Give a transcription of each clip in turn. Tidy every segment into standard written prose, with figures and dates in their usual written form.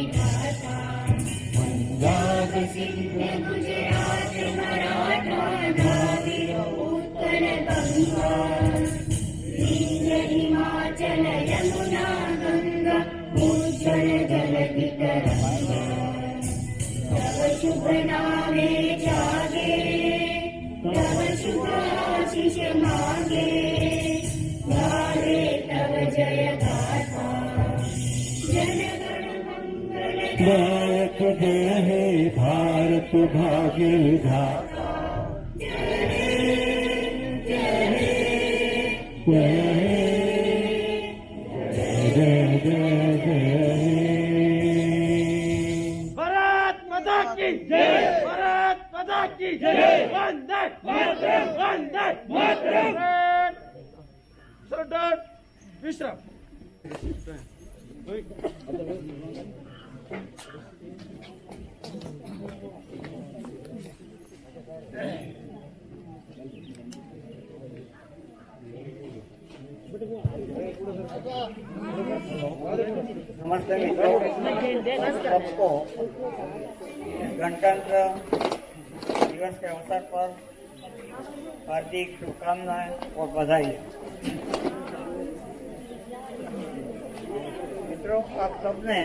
विधाता। पंजाब सिंध गुजरात मराठा द्राविड़ उत्कल बंगा, विंध्य हिमाचल यमुना गंगा, उज्जवल जलधि तरंगा। तव शुभ नामे जागे, तव शुभ आशीष मांगे, गाहे तव जय गाथा। जनगण मंगल गायक जय हे भारत भाग्य विधाता। जय जय जय जय जय। भारत माता की जय, भारत माता की जय। वंदे मातरम, वंदे मातरम। सरदार विश्राम। नमस्ते मित्रों, सबको गणतंत्र दिवस के अवसर पर हार्दिक शुभकामनाएं और बधाई। मित्रों, आप सबने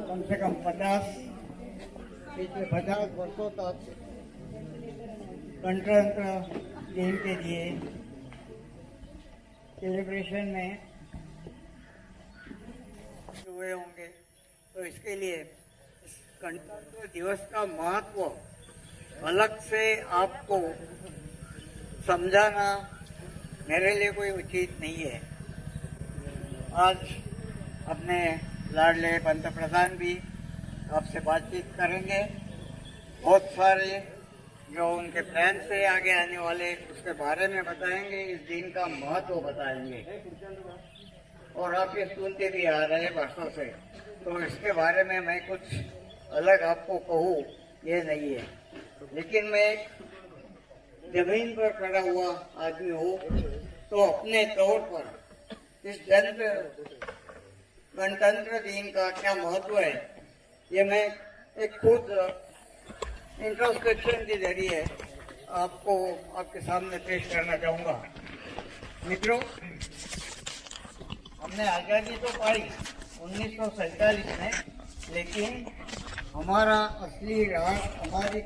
कम से कम 50 वर्षों तक गणतंत्र दिन के लिए सेलिब्रेशन में हुए होंगे, तो इसके लिए गणतंत्र दिवस का महत्व अलग से आपको समझाना मेरे लिए कोई उचित नहीं है। आज अपने लाडले पंत प्रधान भी आपसे बातचीत करेंगे, बहुत सारे जो उनके प्लान से आगे आने वाले उसके बारे में बताएंगे, इस दिन का महत्व बताएंगे। और आप ये सुनते भी आ रहे वर्षों से, तो इसके बारे में मैं कुछ अलग आपको कहूँ ये नहीं है। लेकिन मैं जमीन पर खड़ा हुआ आदमी हूँ, तो अपने तौर पर इस गणतंत्र दिन का क्या महत्व है, ये मैं एक खुद इंट्रोस्पेक्शन के जरिए आपको आपके सामने पेश करना चाहूँगा। मित्रों, हमने आज़ादी तो पाई 1947 में, लेकिन हमारा असली राज हमारी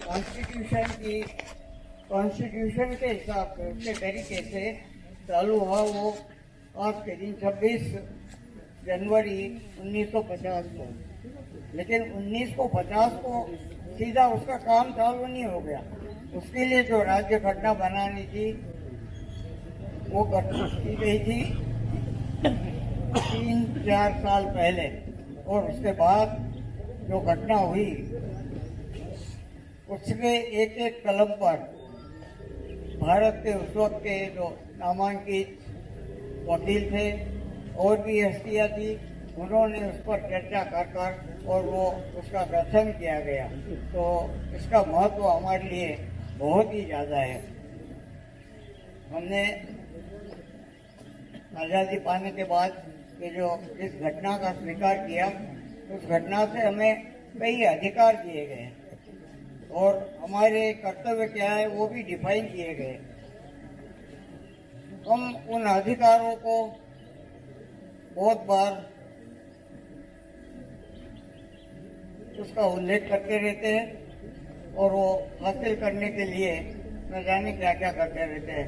कॉन्स्टिट्यूशन के हिसाब के तरीके से चालू हुआ वो आज के दिन 26 जनवरी 1950 को। लेकिन 1950 को सीधा उसका काम चालू नहीं हो गया। उसके लिए जो राज्य घटना बनानी थी वो घटना की गई थी 3-4 साल पहले, और उसके बाद जो घटना हुई उसके एक एक कलम पर भारत के उस वक्त के जो नामांकित वकील थे और भी हस्तियाँ थी, उन्होंने उस पर चर्चा कर और वो उसका गठन किया गया। तो इसका महत्व हमारे लिए बहुत ही ज़्यादा है। हमने आज़ादी पाने के बाद ये जो इस घटना का स्वीकार किया, उस घटना से हमें कई अधिकार दिए गए और हमारे कर्तव्य क्या है वो भी डिफाइन किए गए। हम उन अधिकारों को बहुत बार उसका उल्लेख करते रहते हैं और वो हासिल करने के लिए न जाने क्या क्या करते रहते हैं,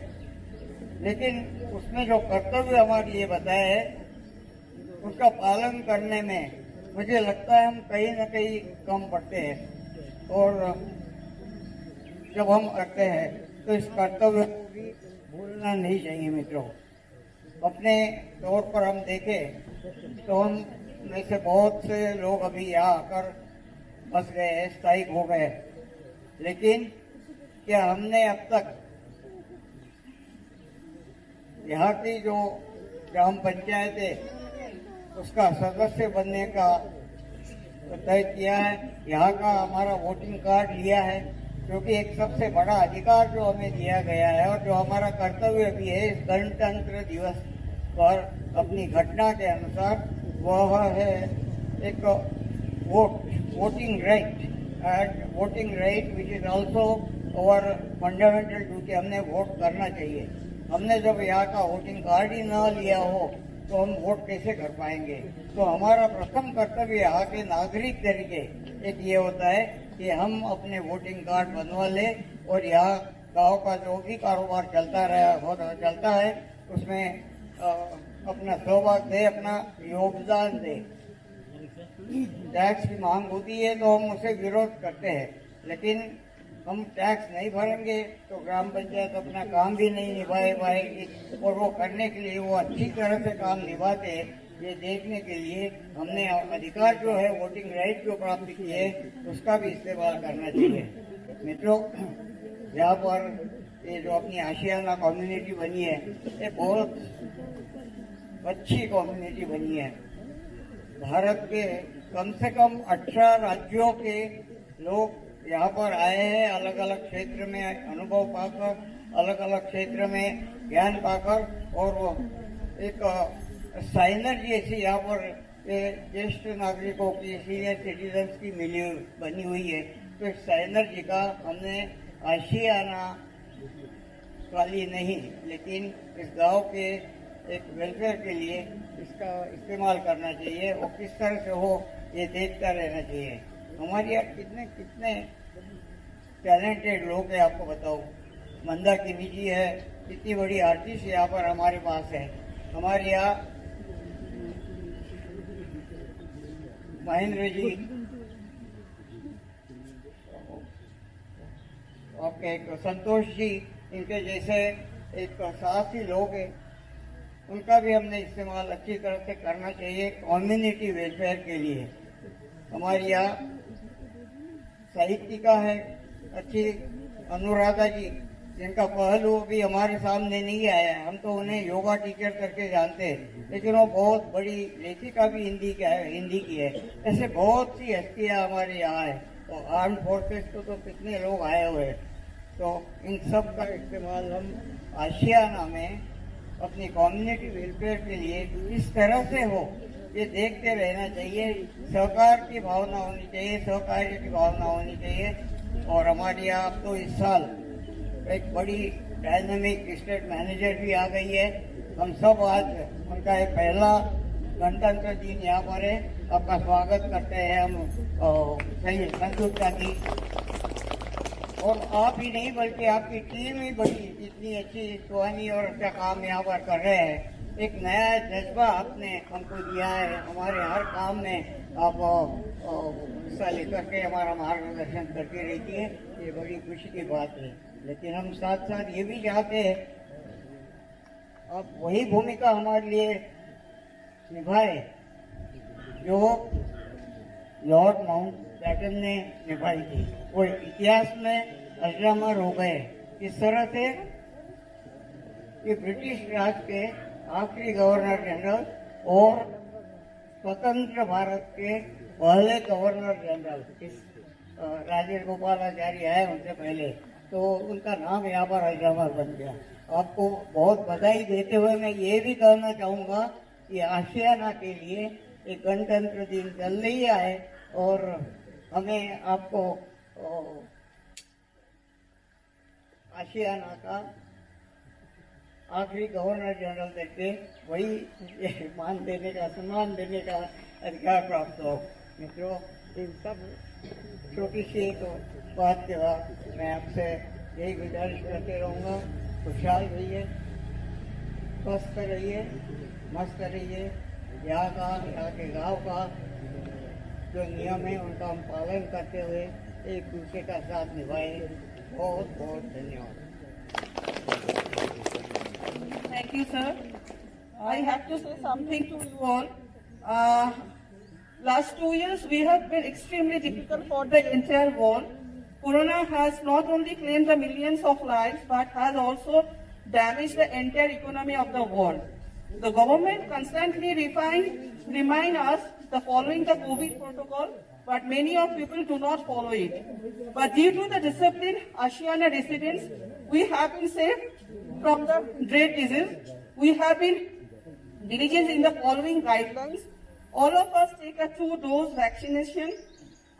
लेकिन उसमें जो कर्तव्य हमारे लिए बताए हैं उसका पालन करने में मुझे लगता है हम कहीं न कहीं कम पड़ते हैं। और जब हम करते हैं तो इस कर्तव्य को भी भूलना नहीं चाहिए। मित्रों, अपने तौर पर हम देखें तो हम में से बहुत से लोग अभी यहाँ आकर बस गए, स्थायी हो गए, लेकिन क्या हमने अब तक यहाँ की जो ग्राम पंचायत है उसका सदस्य बनने का तय किया है, यहाँ का हमारा वोटिंग कार्ड लिया है, क्योंकि एक सबसे बड़ा अधिकार जो हमें दिया गया है और जो हमारा कर्तव्य भी है इस गणतंत्र दिवस पर अपनी घटना के अनुसार, वह है एक voting right which is also और फंडामेंटल ड्यूटी, हमने वोट करना चाहिए। हमने जब यहाँ का वोटिंग कार्ड ही ना लिया हो तो हम वोट कैसे कर पाएंगे। तो हमारा प्रथम कर्तव्य यहाँ के नागरिक तरीके एक ये होता है कि हम अपने वोटिंग कार्ड बनवा लें और यहाँ गांव का जो भी कारोबार चलता है उसमें अपना सहभाग दे, अपना योगदान दे। टैक्स की मांग होती है तो हम उसे विरोध करते हैं, लेकिन हम टैक्स नहीं भरेंगे तो ग्राम पंचायत अपना काम भी नहीं निभाए पाएगी। और वो करने के लिए वो अच्छी तरह से काम निभाते हैं ये देखने के लिए हमने अधिकार जो है वोटिंग राइट जो प्राप्त की है उसका भी इस्तेमाल करना चाहिए। मित्रों, यहाँ पर ये जो अपनी आशियाना कम्युनिटी बनी है ये बहुत अच्छी कम्युनिटी बनी है। भारत के कम से कम 18 राज्यों के लोग यहाँ पर आए हैं, अलग अलग क्षेत्र में अनुभव पाकर, अलग अलग क्षेत्र में ज्ञान पाकर, और वो एक साइनर्जी ऐसी यहाँ पर ज्येष्ठ नागरिकों की, सीनियर सिटीजन्स की बनी हुई है। तो इस साइनर्जी का हमने आशियाना वाली नहीं, लेकिन इस गांव के एक वेलफेयर के लिए इसका इस्तेमाल करना चाहिए और किस तरह से हो ये देखता रहना चाहिए। हमारे यहाँ कितने कितने टैलेंटेड लोग हैं आपको बताओ। मंदाकिनी जी है, कितनी बड़ी आर्टिस्ट यहाँ पर हमारे पास है। हमारे यहाँ महेंद्र जी, आपके एक संतोष जी, इनके जैसे एक साहसी लोग हैं, उनका भी हमने इस्तेमाल अच्छी तरह से करना चाहिए कम्युनिटी वेलफेयर के लिए। हमारे यहाँ साहित्यिका है अच्छी अनुराधा जी, जिनका पहलू भी हमारे सामने नहीं आया है। हम तो उन्हें योगा टीचर करके जानते हैं, लेकिन वो बहुत बड़ी लेखिका भी हिंदी की है। ऐसे बहुत सी हस्तियाँ हमारे यहाँ है। तो आर्म फोर्सेस को तो कितने लोग आए हुए हैं। तो इन सब का इस्तेमाल हम आशियाना में अपनी कम्युनिटी वेलफेयर के लिए किस तरह से हो ये देखते रहना चाहिए। सहकार की भावना होनी चाहिए, सहकार्य की भावना होनी चाहिए। और हमारे यहाँ अब तो इस साल एक बड़ी डायनामिक स्टेट मैनेजर भी आ गई है। हम सब आज उनका एक पहला गणतंत्र दिन यहाँ पर है, आपका स्वागत करते हैं हम सही संयुक्ता की। और आप ही नहीं बल्कि आपकी टीम ही बड़ी इतनी अच्छी सुहानी और अच्छा काम यहाँ पर कर रहे हैं। एक नया जज्बा आपने हमको दिया है, हमारे हर काम में आप हिस्सा लेकर के हमारा मार्गदर्शन करती रहती है, ये बड़ी खुशी की बात है। लेकिन हम साथ साथ ये भी चाहते हैं आप वही भूमिका हमारे लिए निभाए जो लॉर्ड माउंटबेटन ने निभाई थी। वो इतिहास में अजरामर हो गए इस तरह से कि ब्रिटिश राज के आखिरी गवर्नर जनरल और स्वतंत्र भारत के पहले गवर्नर जनरल इस राजेंद्र गोपालाचारी आए उनसे पहले, तो उनका नाम यहाँ पर अजरामर बन गया। आपको बहुत बधाई देते हुए मैं ये भी कहना चाहूँगा कि आशियाना के लिए एक गणतंत्र दिन जल्द ही आए और हमें आपको आशियाना का आखिरी गवर्नर जनरल करके वही मान देने का, सम्मान देने का अधिकार प्राप्त हो। मित्रों, इन सब छोटी सी एक बात के बाद मैं आपसे यही गुजारिश करते रहूँगा, खुशहाल रहिए, स्वस्थ रहिए, मस्त रहिए। यहाँ के गांव का जो नियम है उनका हम पालन करते हुए एक दूसरे का साथ निभाएं। बहुत बहुत धन्यवाद। Thank you, sir. I have to say something to you all. Last 2 years we have been extremely difficult for the entire world. Corona has not only claimed the millions of lives but has also damaged the entire economy of the world. The government constantly remind us the following the COVID protocol, but many of people do not follow it. But due to the discipline, Ashiana residents, we have been saved from the dread disease. We have been diligent in the following guidelines. All of us take a 2-dose vaccination,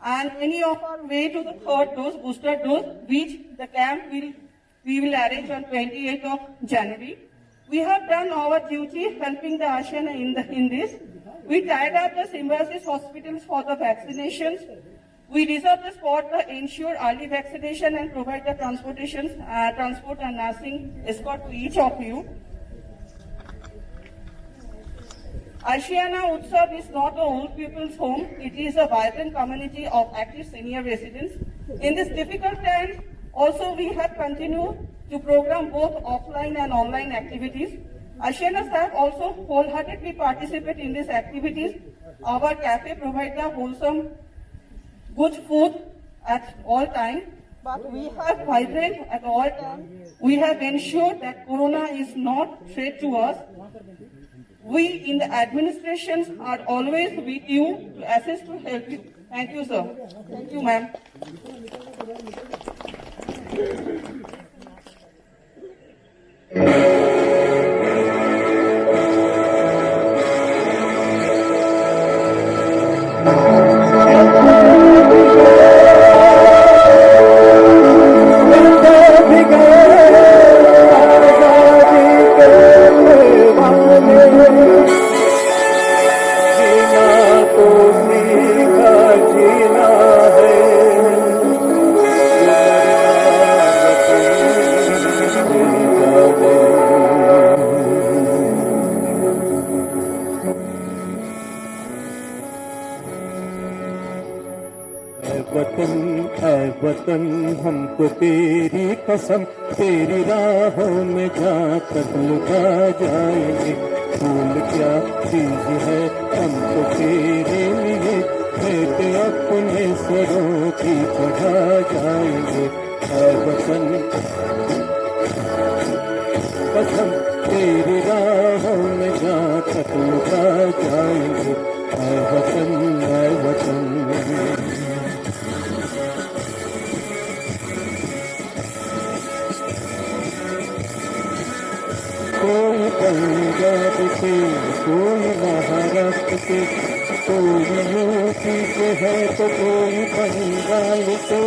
and many of our way to the 3rd dose, booster dose, which the camp we will arrange on 28th of January. We have done our duty helping the Ashiana in this. We tied up the Symbiosis hospitals for the vaccinations. We reserve the spot to ensure early vaccination and provide the transport and nursing escort to each of you. Ashiana Utsav is not an old people's home. It is a vibrant community of active senior residents. In this difficult time, also we have continued to program both offline and online activities. Ashiana staff also wholeheartedly participate in these activities. Our cafe provides the wholesome, good food at all times, but we have vibrant at all times. We have ensured that Corona is not threat to us. We in the administrations are always with you to assist to help you. Thank you, sir. Thank you, ma'am. वतन हमको तेरी कसम तेरी राहों में जहाँ तक लुटा जाएंगे फूल क्या चीज है हम तो तेरे लिए बेटे अपने सरों की बढ़ा जाएंगे वतन कसम तेरी राहों में जहाँ तक लुटा जाएंगे वतन वतन कोई पंजाब से कोई महाराष्ट्र से कोई यूपी से है तो कोई बंगाल से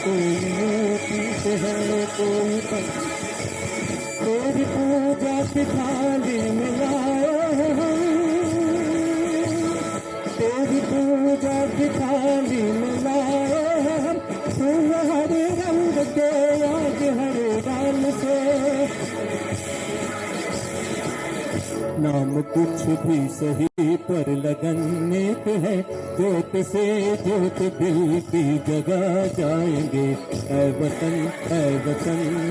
कोई यूपी से है कोई तेरी पूजा की थाली में लाया हम तेरी पूजा की थाली में लाए हम फूल हरे रंग के आज हरे डाल से नाम कुछ भी सही पर लगन नेक है जोत से जोत दिल की जगा जाएंगे ऐ वतन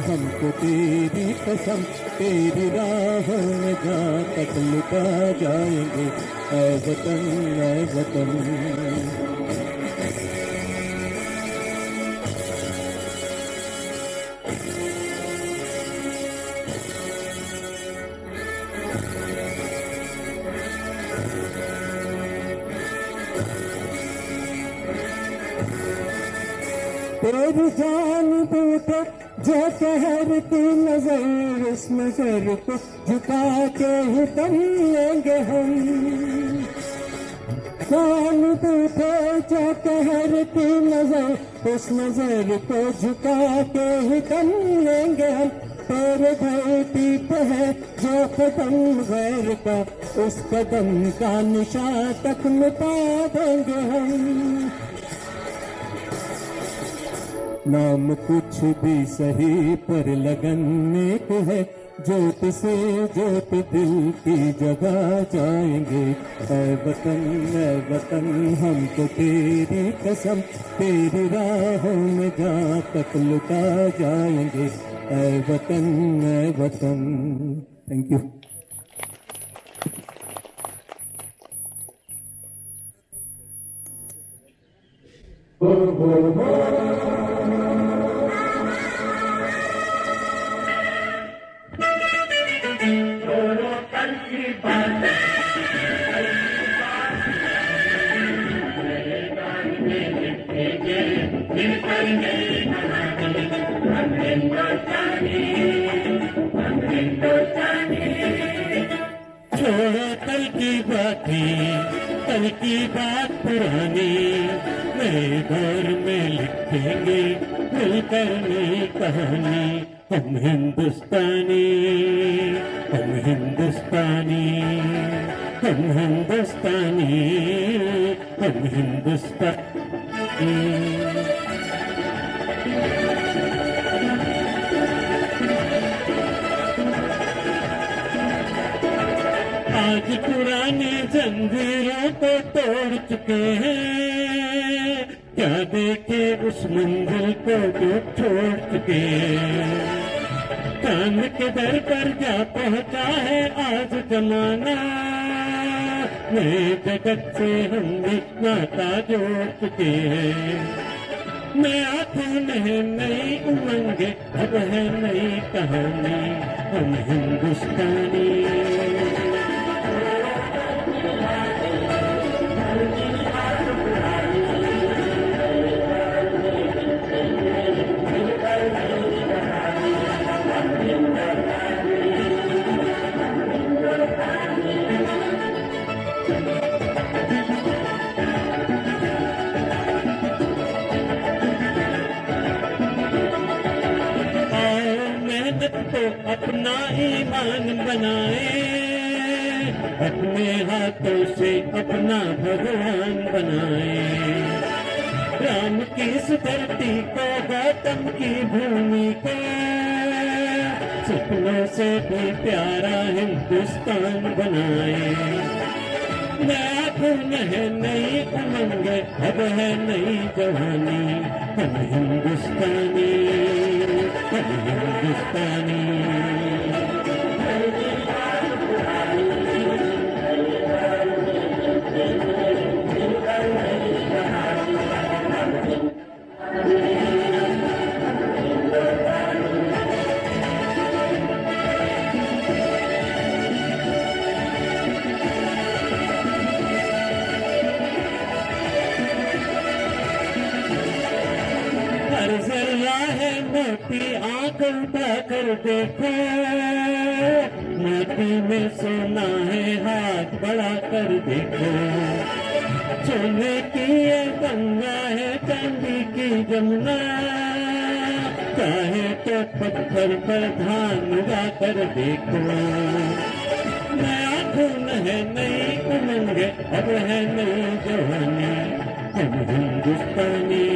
हमको तेरी कसम तेरी राहों में जहाँ तक लुटा जाएंगे ऐ वतन तेरी जान बूटे जो कहरती नजर इस नजर को झुका के ही कर लेंगे हम जान बूटे जो कहरती नजर इस नजर को झुका के ही कर लेंगे हम तेरे धरती पे है जो कदम गैर का उस कदम का निशान तक मिटा देंगे हम नाम कुछ भी सही पर लगन नेक है जोत से जोत दिल की जगा जाएंगे ऐ वतन हम तो तेरी कसम तेरी राहों में जहाँ तक लुटा जाएंगे ऐ वतन थैंक यू Thank you. छोड़ो कल की बातें, कल की बात पुरानी, नए दौर में लिखेंगे मिलकर नई कहानी। हम हिंदुस्तानी, हम हिंदुस्तानी, हम हिंदुस्तानी, हम हिंदुस्तानी। आज पुरानी जंजीरों को तोड़ चुके हैं, क्या देखे उस मंजिल को जो छोड़ चुके हैं। चांद के दर पर जा पहुंचा है आज जमाना, नए जगत से हम भी नाता जोड़ चुके हैं। नया खून है, नई उमंगे, अब है नई कहानी। हम हिंदुस्तानी, तो अपना ईमान बनाए, अपने हाथों से अपना भगवान बनाए। राम की इस धरती को, गौतम की भूमि को, सपनों से भी प्यारा हिंदुस्तान बनाए। नया खून है, नई उमंग, अब है नई जवानी। हम हिंदुस्तानी, हम हिंदुस्तानी। मोटी आंख उठा कर देखो, मोती में सोना है, हाथ बढ़ा कर देखो। सोने की ये गंगा है, चांदी की जमुना, चाहे तो पत्थर पर धान उगा कर देखो। नया खून है, नई उमंग, अब है नई जवानी। हम हिंदुस्तानी,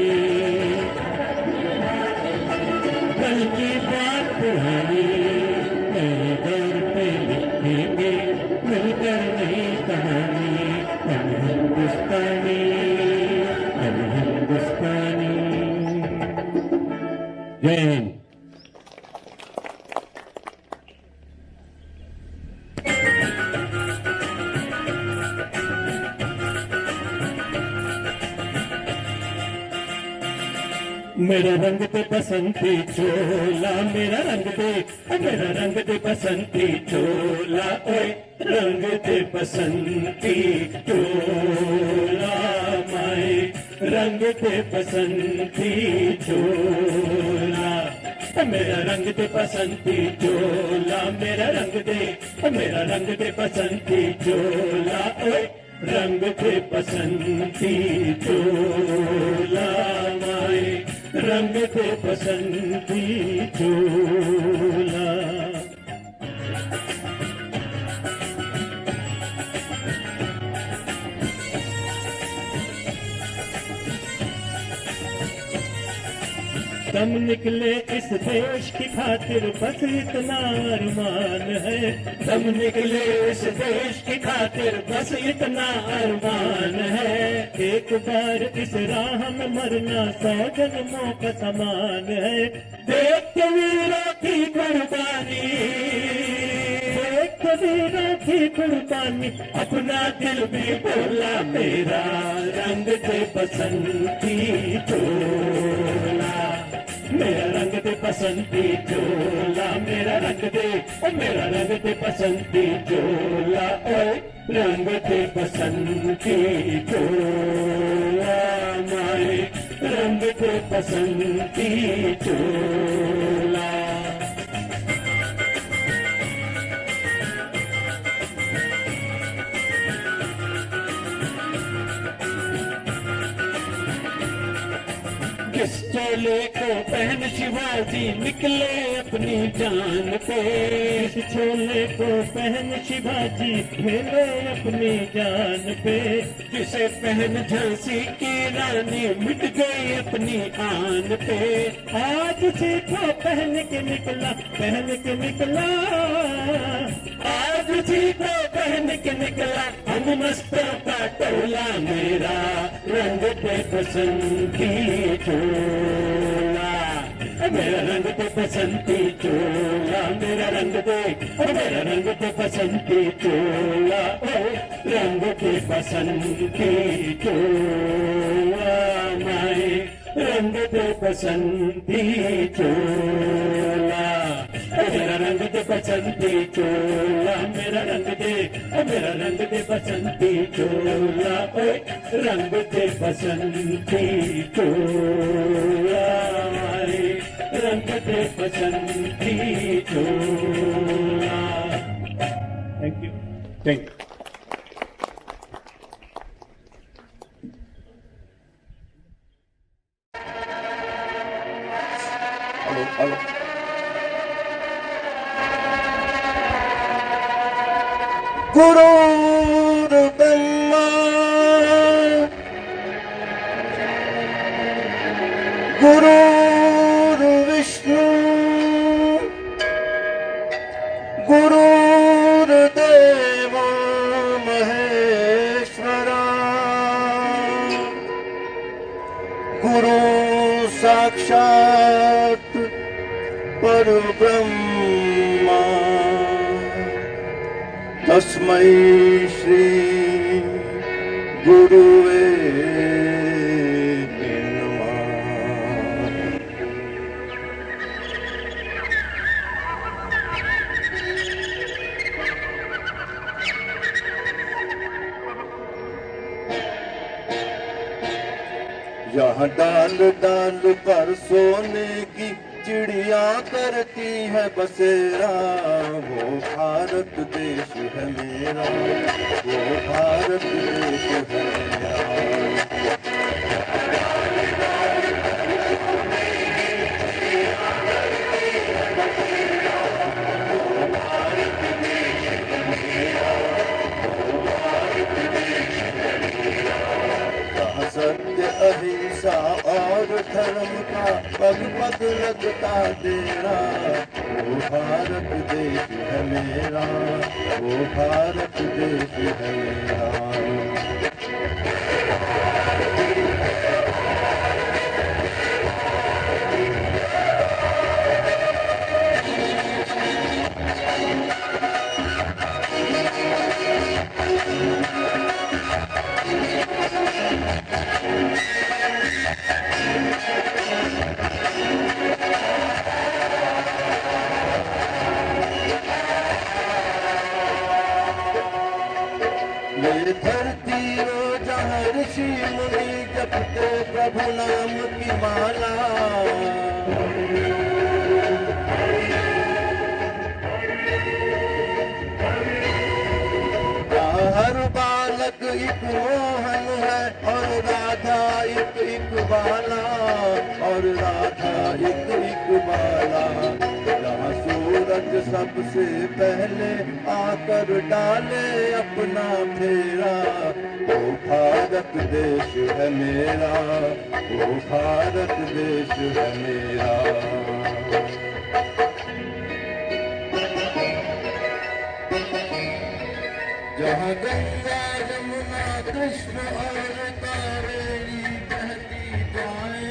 कल की बात पुरानी, नए दौर पे लिखेंगे मिलकर नई कहानी। हम हिंदुस्तानी, हम हिंदुस्तानी। जय हिंद। मेरा रंग दे बसंती चोला, मेरा रंग दे, मेरा रंग दे बसंती चोला, ओए रंग दे बसंती चोला, माए रंग दे बसंती चोला। मेरा रंग दे बसंती चोला, मेरा रंग दे, मेरा रंग दे बसंती चोला, ओए रंग दे बसंती चोला, माए रंग दे बसंती चोला। दम निकले इस देश की खातिर, बस इतना अरमान है। दम निकले इस देश की खातिर, बस इतना अरमान है। एक बार इस राह में मरना 100 जन्मों का समान है। देख के वीरों की कुर्बानी, देख के वीरों की कुर्बानी, अपना दिल भी बोला मेरा रंग दे बसंती चोला। मेरा रंग दे बसंती चोला, मेरा रंग दे, मेरा रंग दे बसंती चोला, ओए रंग दे बसंती चोला, माए रंग दे बसंती चोला। जिस चोले को पहन शिवाजी निकले अपनी जान पे, इस चोले को पहन शिवाजी निकले अपनी जान पे, जिसे पहन झांसी की रानी मिट गई अपनी आन पे। आज उसी को पहन के निकला, पहन के निकला, आज उसी को पहन के निकला हम मस्तों का टोला, मेरा रंग पे बसंती चोला, मेरा रंग पे बसंती चोला, मेरा रंग पे, मेरा रंग पे बसंती चोला, रंग पे बसंती चोला, माए रंग पे बसंती चोला, मेरा रंग दे बसंती चोला, मेरा रंग दे, मेरा रंग दे बसंती चोला, ओए रंग दे बसंती चोला, रंग दे बसंती चोला। Thank you, thank you. Hello गुरुर्ब्रह्मा गुरुर्विष्णु गुरुर्देवो महेश्वरा, गुरु साक्षात् परब्रह्मा, तस्मै श्री गुरुवे नमः। यहाँ डाल डाल पर सोने की चिड़िया करती है बसेरा, वो भारत देश है मेरा, वो भारत देश है मेरा। सत्य अहिंसा और धर्म का पग पग लगता तेरा, वो भारत देश है मेरा, वो भारत देश है मेरा। ये धरती रो जहाँ ऋषि मुनि जपते प्रभु नाम की माला, हर बालक एक मोहन है और राधा एक एक बाला, और राधा एक एक बाला। जहाँ सूरज सबसे पहले आकर डाले अपना फेरा, वो भारत देश है मेरा, वो भारत देश है मेरा। जहाँ गंगा यमुना कृष्ण और कावेरी बहती जाए,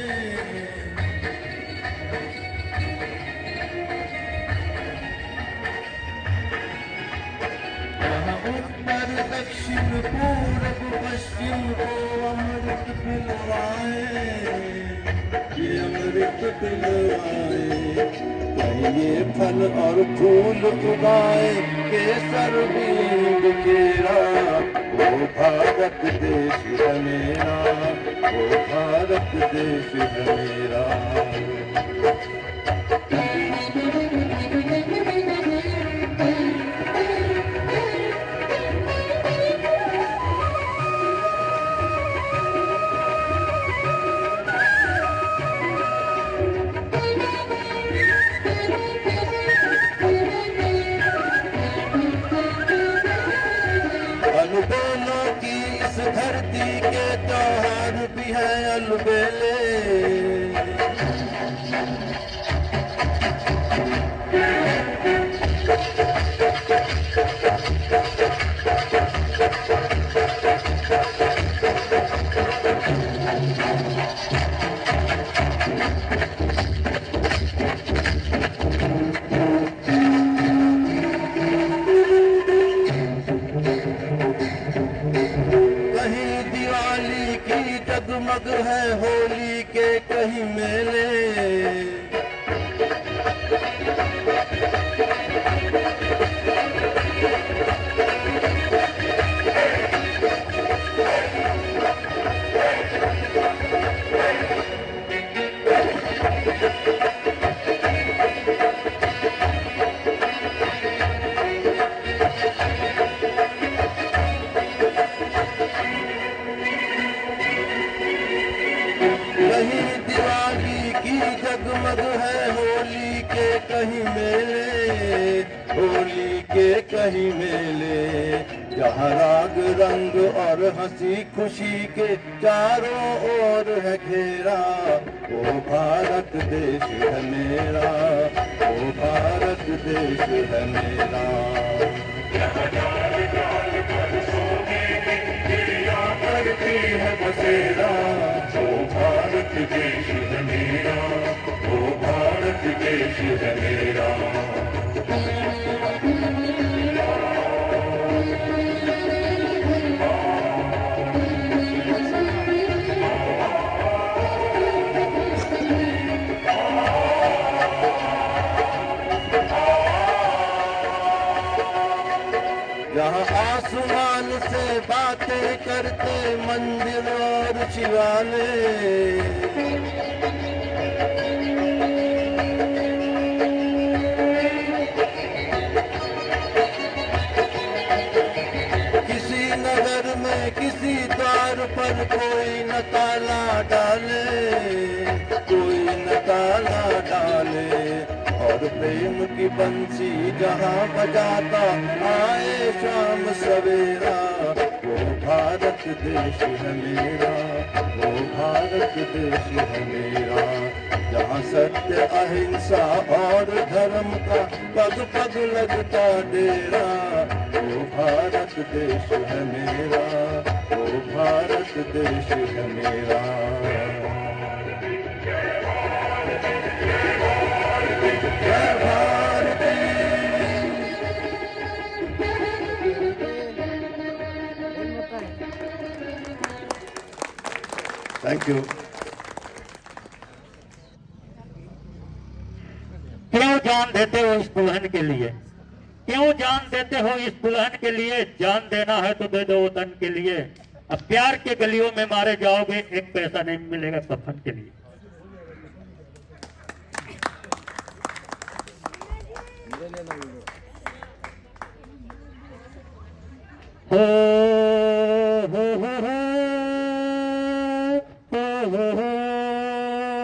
जहाँ उत्तर दक्षिण पूर्व पश्चिम को अमृत पिलवाए, ये अमृत पिलवाए। ये फल और फूल उगाए केसर बीज केरा, वो भारत देश है मेरा, वो भारत देश है मेरा। है अलबेले। कहीं दिवाली की जगमग है होली के कहीं मेले। कहीं दिवाली की जगमग है होली के कहीं मेले। होली के कहीं मेले जहाँ राग रंग और हंसी खुशी के चारों ओर है घेरा। ओ भारत देश है मेरा, ओ भारत देश है मेरा। करती है बसेरा, ओ भारत देश है मेरा, ओ भारत देश है मेरा। जहाँ आसमान से बातें करते मंदिर और शिवालय। किसी नगर में किसी द्वार पर कोई न ताला डाले, कोई न ताला डाले। और प्रेम की बंसी जहाँ बजाता आए शाम सवेरा। वो भारत देश है मेरा, वो भारत देश है मेरा। जहाँ सत्य अहिंसा और धर्म का पग पग लगता डेरा। वो भारत देश है मेरा, वो भारत देश है मेरा। जय भारती। Thank you. क्यों जान देते हो इस दुल्हन के लिए? क्यों जान देते हो इस दुल्हन के लिए? जान देना है तो दे दो वतन के लिए। अब प्यार के गलियों में मारे जाओगे, एक पैसा नहीं मिलेगा कफन के लिए। हो हो हो हो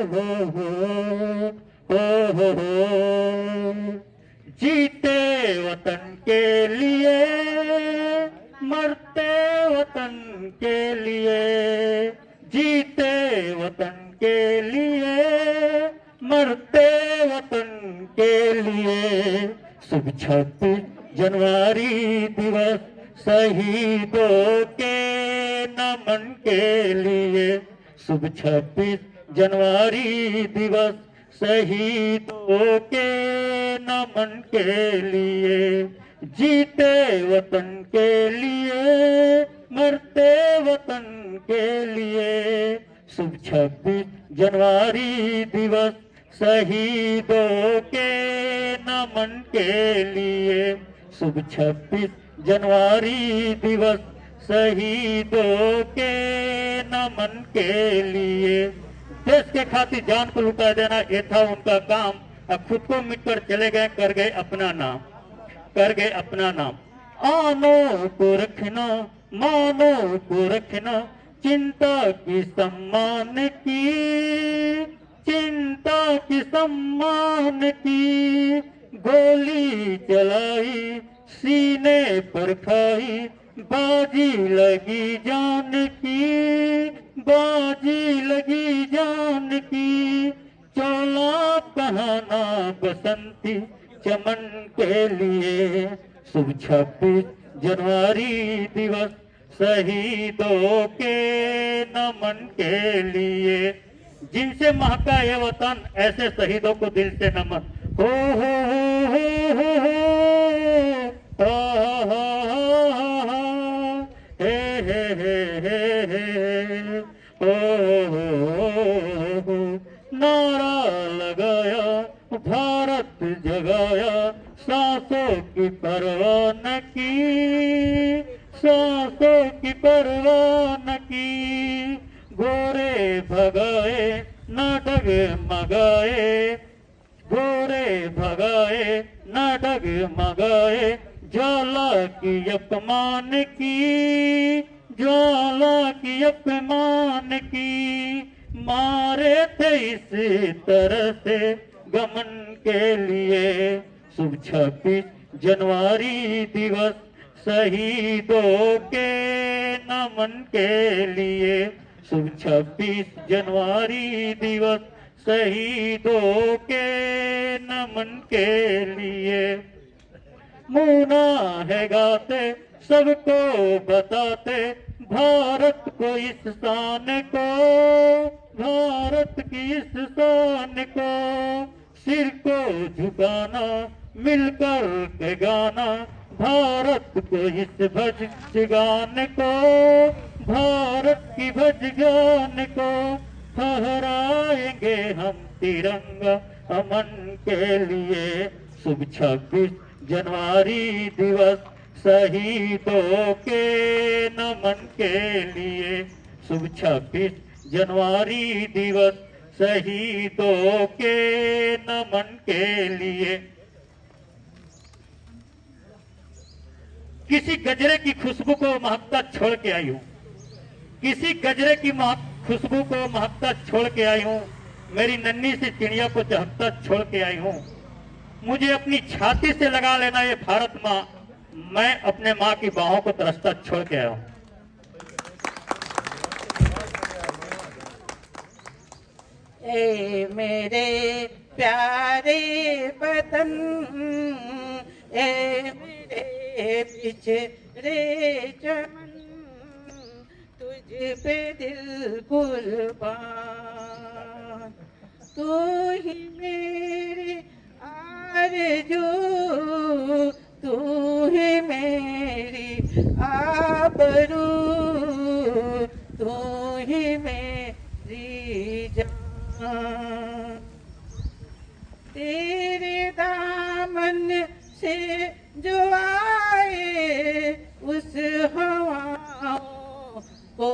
हो हो हो हो। जीते वतन के लिए, मरते वतन के लिए। जीते वतन के लिए, मरते वतन के लिए। शुभ 26 जनवरी दिवस शहीदों के नमन के लिए। शुभ 26 जनवरी दिवस शहीदों के नमन के लिए। जीते वतन के लिए, मरते वतन के लिए। शुभ 26 जनवरी दिवस शहीदों के नमन के लिए। शुभ 26 जनवरी दिवस शहीदों के नमन के लिए। देश के खातिर जान को लुटा देना, ये था उनका काम। अब खुद को मिटकर चले गए, कर गए अपना नाम, कर गए अपना नाम। आनो को रखना, मानो को रखना, चिंता की सम्मान की, चिंता की सम्मान की। गोली चलाई सीने पर खाई, बाजी लगी जान की, बाजी लगी जान की, चोला पहना बसंती चमन के लिए। शुभ 26 जनवरी दिवस शहीदों के नमन के लिए। जिनसे महका ये वतन ऐसे शहीदों को दिल से नमन। हो हो हो हो हो हो हो हो हे हे हे हे हे हो हो। नारा लगाया भारत जगाया, सांसों की परवाह न की, सांसों की परवाह न की। गोरे भगाए न डगमगाए, गोरे भगाए न डगमगाए, ज्वाला की अपमान की, ज्वाला की अपमान की। मारे थे इस तरह से गमन के लिए। शुभ 26 जनवरी दिवस शहीदों के नमन के लिए। शुभ 26 जनवरी दिवस शहीदों के नमन के लिए। मुना है गाते सबको बताते, भारत को इस शान को, भारत की इस शान को। सिर को झुकाना मिलकर के गाना, भारत को इस भज गान को, भारत की भज गान को। फहराएंगे हम तिरंगा अमन के लिए। शुभ 26 जनवरी दिवस शहीदों के नमन के लिए। शुभ 26 जनवरी दिवस शहीदों के नमन के लिए। किसी गजरे की खुशबू को महकता छोड़ के आई हूँ, किसी गजरे की खुशबू को महकता छोड़ के आई हूँ। मेरी नन्ही सी चिड़िया को चहकता छोड़ के आई हूँ। मुझे अपनी छाती से लगा लेना ये भारत माँ, मैं अपने माँ की बाहों को तरसता छोड़ के आया हूँ। ए मेरे प्यारे वतन, ए मेरे पिछड़े चमन, तुझ पे दिल कुर्बान। तू ही मेरी आरज़ू, तू ही मेरी आबरू, तू ही मेरी जान। तेरे दामन से जो आए उस हवाओं को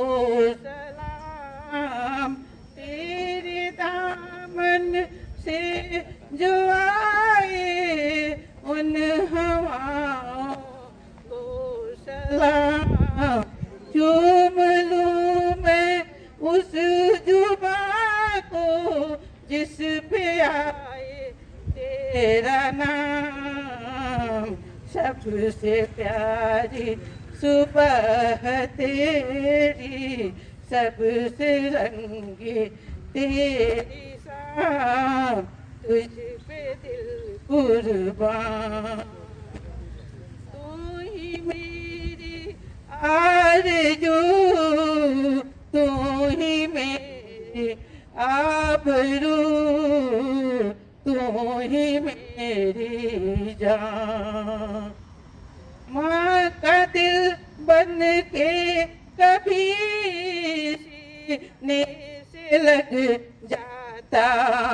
सलाम। तेरे दामन से जो आए उन हवाओं को सलाम। चूम लूं मैं उस जुबा को जिस पे आए तेरा नाम। सबसे प्यारी सुबह तेरी, सबसे रंगी तेरी शाम, तुझ पे दिल कुर्बान। तू ही मेरी आरज़ू, तू ही मेरी आबरू, तू ही मेरी जान। माँ का दिल बन के कभी सीने से लग जाता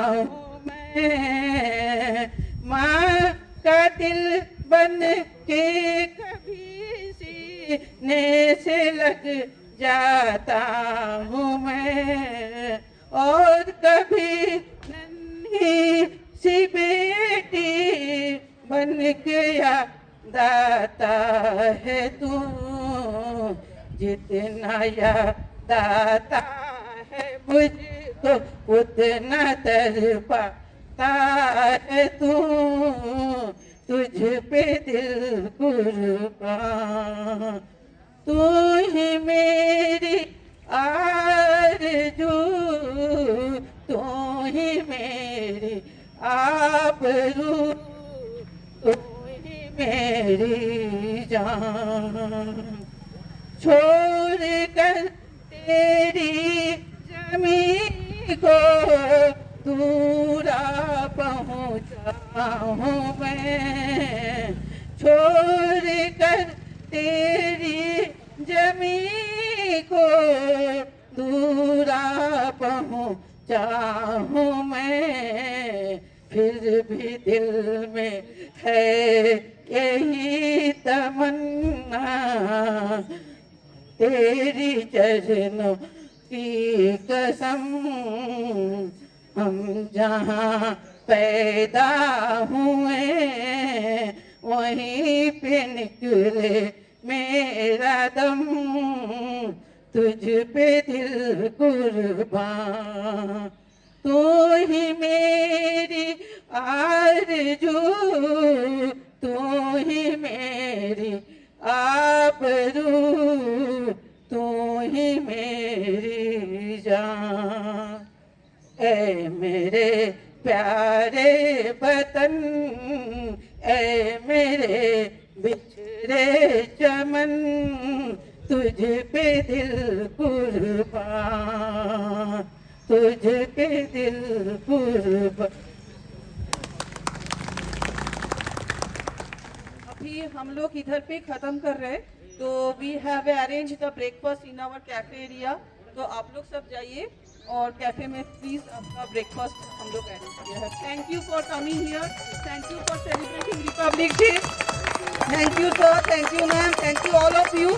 हूँ मैं। माँ का दिल बन के कभी सीने से लग जाता हूँ मैं। और कभी नन्ही सी बेटी बन के याद आता है तू। जितना याद आता है मुझको उतना तड़पाता है तू। तुझ पे दिल कुर्बान। तू ही मेरी आरज़ू, तू ही मेरी आबरू, तू ही मेरी जान। छोड़ कर तेरी जमी को दूरा पहुँचा हूँ मैं, छोड़ कर तेरी जमी को दूरा पहुँचा हूँ मैं। फिर भी दिल में है यही तमन्ना, तेरी चरणों की कसम, हम जहाँ पैदा हुए वहीं पे निकले मेरा दम, तुझ पे दिल कुर्बान। तू ही मेरी आरज़ू, तू ही मेरी आबरू, तू ही मेरी जान। ऐ मेरे प्यारे वतन, ऐ मेरे बिछड़े चमन, तुझ पे दिल कुर्बान, तुझ पे दिल कुर्बान। अभी हम लोग इधर पे खत्म कर रहे हैं, तो we have arrange the breakfast in our cafe area. तो आप लोग सब जाइए और कैफे में प्लीज आपका ब्रेकफास्ट हम लोग अरेंज किया है। Thank you for coming here, thank you for celebrating Republic day, thank you sir, thank you ma'am, thank you all of you.